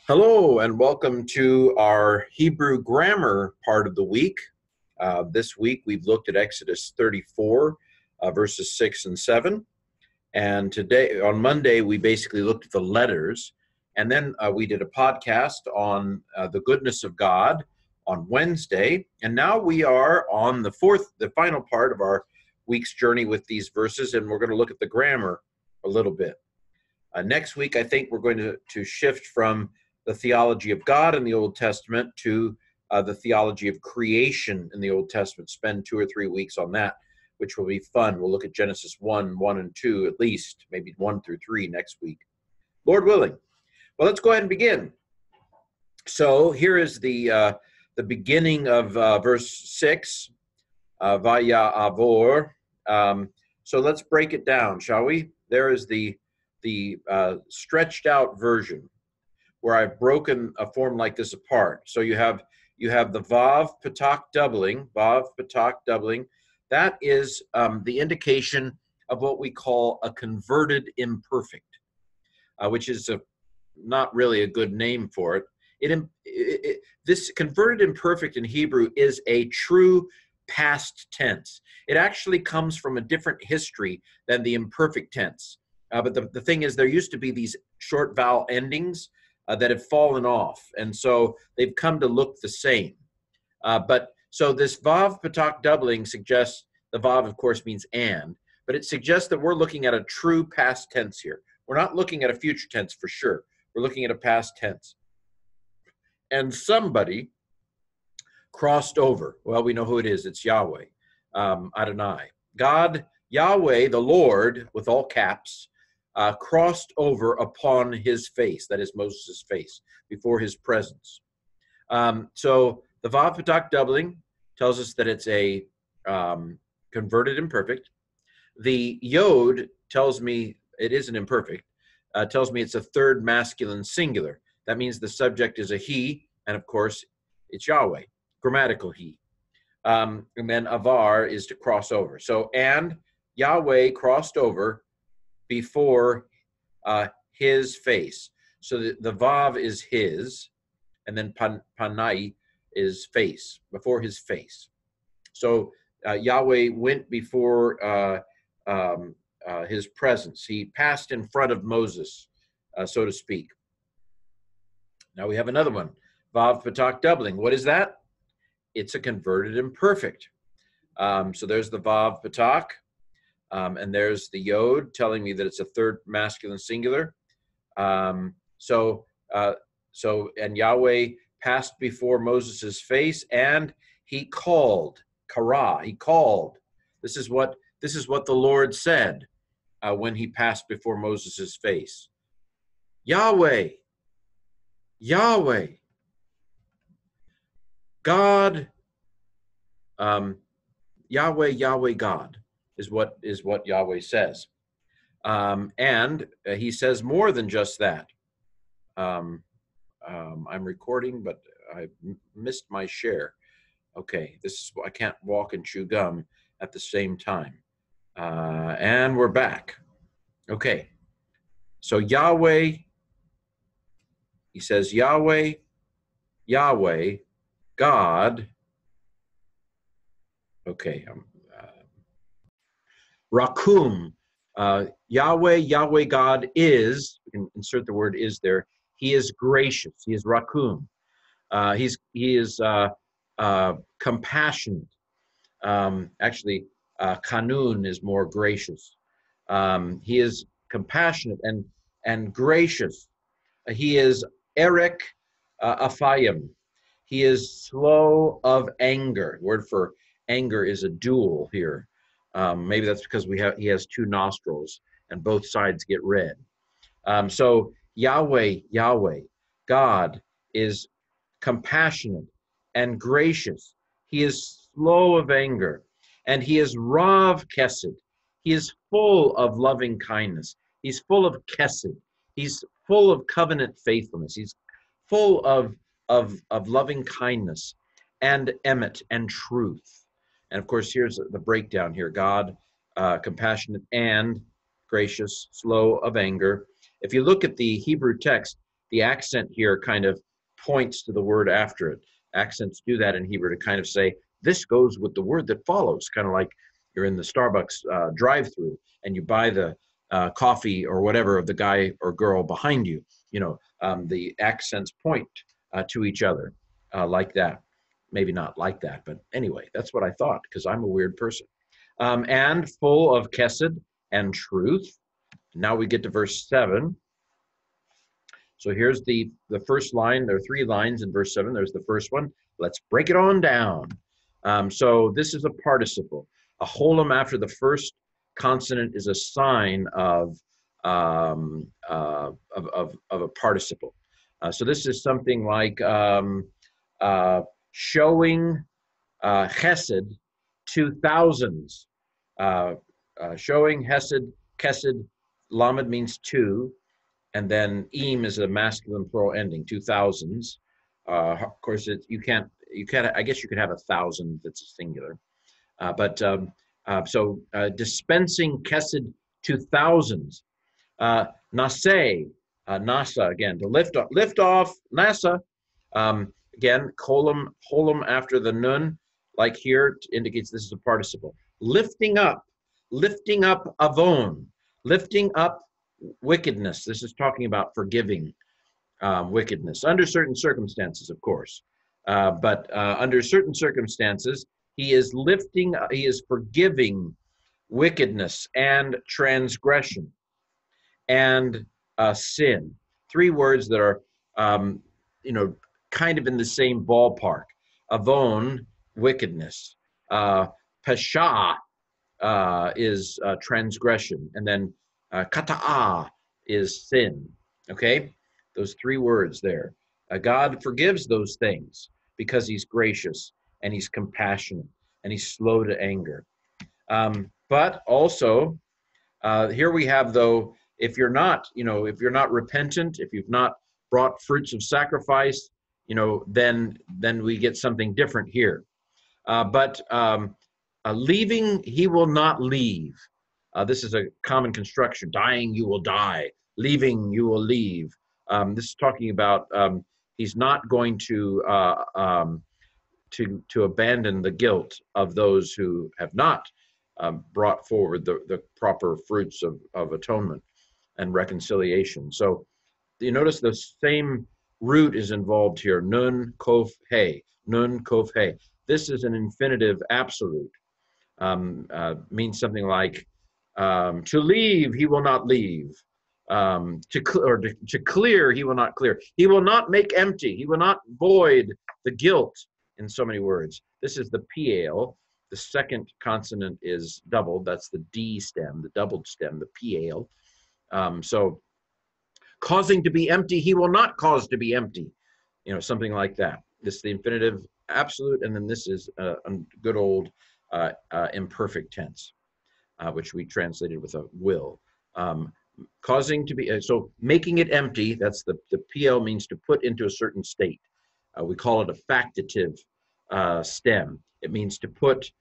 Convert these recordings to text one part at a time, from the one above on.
Hello and welcome to our Hebrew grammar part of the week. This week we've looked at Exodus 34, verses 6 and 7. And today, on Monday, we basically looked at the letters. And then we did a podcast on the goodness of God on Wednesday. And now we are on the final part of our week's journey with these verses. And we're going to look at the grammar a little bit. Next week, I think we're going to shift from the theology of God in the Old Testament to the theology of creation in the Old Testament. Spend 2 or 3 weeks on that, which will be fun. We'll look at Genesis 1, 1 and 2 at least, maybe 1 through 3 next week, Lord willing. Well, let's go ahead and begin. So here is the beginning of verse 6, Vaya Avor. So let's break it down, shall we? There is the stretched out version where I've broken a form like this apart. So you have the Vav Patak doubling, That is the indication of what we call a converted imperfect, which is not really a good name for it. This converted imperfect in Hebrew is a true past tense. It actually comes from a different history than the imperfect tense. But the thing is, there used to be these short vowel endings that have fallen off, and so they've come to look the same. So this Vav Patak doubling suggests, the Vav of course means and, but it suggests that we're looking at a true past tense here. We're not looking at a future tense for sure. We're looking at a past tense. And somebody crossed over. Well, we know who it is. It's Yahweh, Adonai. God, Yahweh, the Lord, with all caps, crossed over upon his face, that is Moses' face, before his presence. So the Vav Patak doubling tells us that it's a converted imperfect. The Yod tells me it isn't imperfect, tells me it's a third masculine singular. That means the subject is a he, and of course it's Yahweh, grammatical he. And then avar is to cross over. So, and Yahweh crossed over before his face. So the Vav is his, and then Panai is face, before his face. So Yahweh went before his presence. He passed in front of Moses, so to speak. Now we have another one, Vav Patak doubling. What is that? It's a converted imperfect. So there's the Vav Patak. And there's the Yod telling me that it's a third masculine singular. And Yahweh passed before Moses' face, and he called, Kara, he called. This is what the Lord said when he passed before Moses' face. Yahweh, Yahweh, God, Yahweh, Yahweh, God. Is what Yahweh says. And he says more than just that. I'm recording, but I missed my share. Okay, I can't walk and chew gum at the same time. And we're back. Okay, so Yahweh, he says Yahweh, Yahweh, God. Okay, Rakum, Yahweh, Yahweh God is, we can insert the word is there, he is gracious, he is Rakum. He is compassionate. Actually, Kanun is more gracious. He is compassionate and gracious. He is Erek Afayim. He is slow of anger. The word for anger is a dual here. Maybe that's because he has two nostrils and both sides get red. So Yahweh, Yahweh, God is compassionate and gracious. He is slow of anger, and he is Rav Kesed. He is full of loving kindness. He's full of Kesed. He's full of covenant faithfulness. He's full of loving kindness and emet and truth. And of course, here's the breakdown here. God, compassionate and gracious, slow of anger. If you look at the Hebrew text, the accent here kind of points to the word after it. Accents do that in Hebrew to kind of say, this goes with the word that follows, kind of like you're in the Starbucks drive-through and you buy the coffee or whatever of the guy or girl behind you. The accents point to each other like that. Maybe not like that, but anyway, that's what I thought, because I'm a weird person. And full of chesed and truth. Now we get to verse 7. So here's the first line. There are 3 lines in verse 7. There's the first one. Let's break it on down. So this is a participle. A holum after the first consonant is a sign of a participle. So this is something like showing chesed to thousands. Showing chesed, lamed means 2, and then im is a masculine plural ending, 2000s. Of course, you can't. I guess you could have 1,000 that's a singular. So dispensing chesed to thousands. Nase, nasa again, to lift off, nasa. Again, holum after the nun, like here, indicates this is a participle. Lifting up avon, lifting up wickedness. This is talking about forgiving wickedness under certain circumstances, of course. But under certain circumstances, he is forgiving wickedness and transgression and sin. 3 words that are, kind of in the same ballpark. Avon, wickedness. Pesha is transgression. And then kata'ah is sin. Okay? Those 3 words there. God forgives those things because he's gracious and he's compassionate and he's slow to anger. But also, here we have, though, if you're not repentant, if you've not brought fruits of sacrifice, then we get something different here. But leaving, he will not leave. This is a common construction. Dying, you will die. Leaving, you will leave. This is talking about he's not going to abandon the guilt of those who have not brought forward the proper fruits of atonement and reconciliation. So you notice the same root is involved here. Nun, kof, he. Nun, kof, he. This is an infinitive absolute. Means something like to leave, he will not leave. To clear, he will not clear. He will not make empty. He will not void the guilt, in so many words. This is the piel. The second consonant is doubled. That's the D stem, the doubled stem, the piel. So causing to be empty, he will not cause to be empty. Something like that. This is the infinitive absolute, and then this is a good old imperfect tense, which we translated with a will. Causing to be, so making it empty, that's the PL means to put into a certain state. We call it a factative stem. It means to put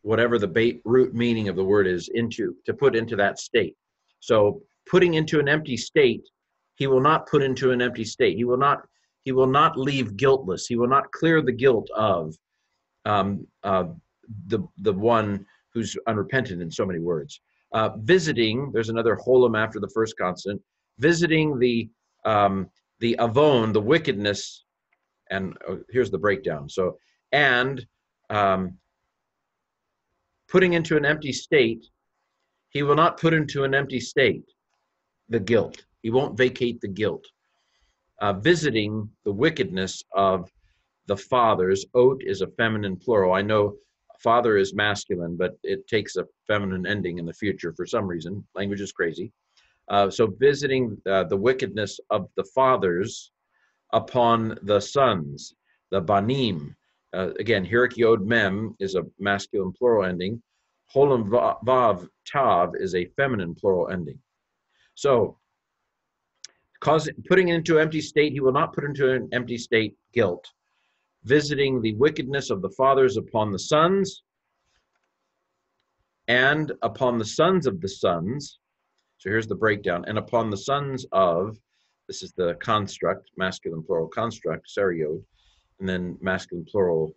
whatever the root meaning of the word is to put into that state. So putting into an empty state, he will not put into an empty state. He will not leave guiltless. He will not clear the guilt of the one who's unrepentant, in so many words. Visiting, there's another holum after the first consonant. Visiting the avon, the wickedness, and here's the breakdown. So, and putting into an empty state, he will not put into an empty state the guilt. He won't vacate the guilt. Visiting the wickedness of the fathers. Ot is a feminine plural. I know father is masculine, but it takes a feminine ending in the future for some reason. Language is crazy. So visiting the wickedness of the fathers upon the sons, the banim. Again, hirik yod mem is a masculine plural ending. Holam vav tav is a feminine plural ending. So, putting into an empty state, he will not put into an empty state guilt. Visiting the wickedness of the fathers upon the sons, and upon the sons of the sons. So here's the breakdown. And upon the sons of This is the construct, masculine plural construct, seriod, and then masculine plural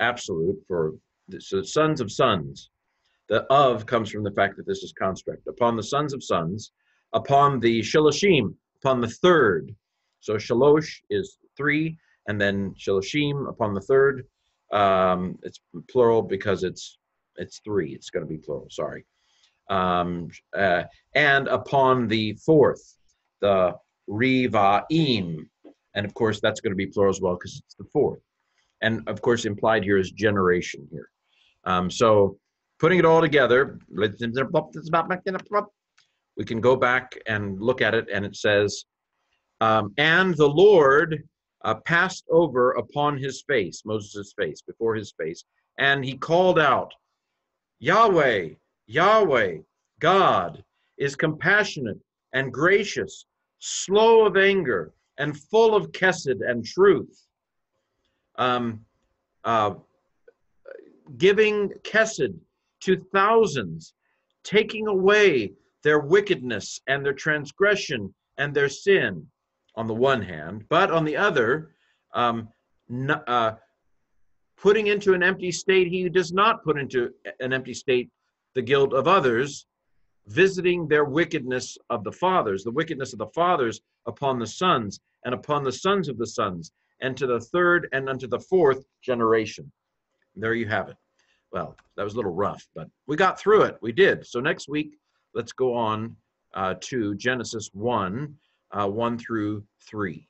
absolute for so sons of sons. The of comes from the fact that this is construct. Upon the sons of sons, upon the shaloshim, upon the third. So shalosh is three, and then shaloshim upon the third. It's plural because it's three. It's going to be plural. Sorry. And upon the fourth, the rivaim, and of course that's going to be plural as well because it's the fourth. And of course implied here is generation here. So putting it all together, we can go back and look at it, and it says, and the Lord passed over upon his face, Moses' face, before his face, and he called out, Yahweh, Yahweh, God, is compassionate and gracious, slow of anger, and full of chesed and truth. Giving chesed to thousands, taking away their wickedness and their transgression and their sin on the one hand, but on the other, putting into an empty state, he does not put into an empty state the guilt of others, visiting their wickedness of the fathers, the wickedness of the fathers upon the sons and upon the sons of the sons, and to the third and unto the fourth generation. There you have it. Well, that was a little rough, but we got through it. We did. So next week, let's go on to Genesis 1, 1 through 3.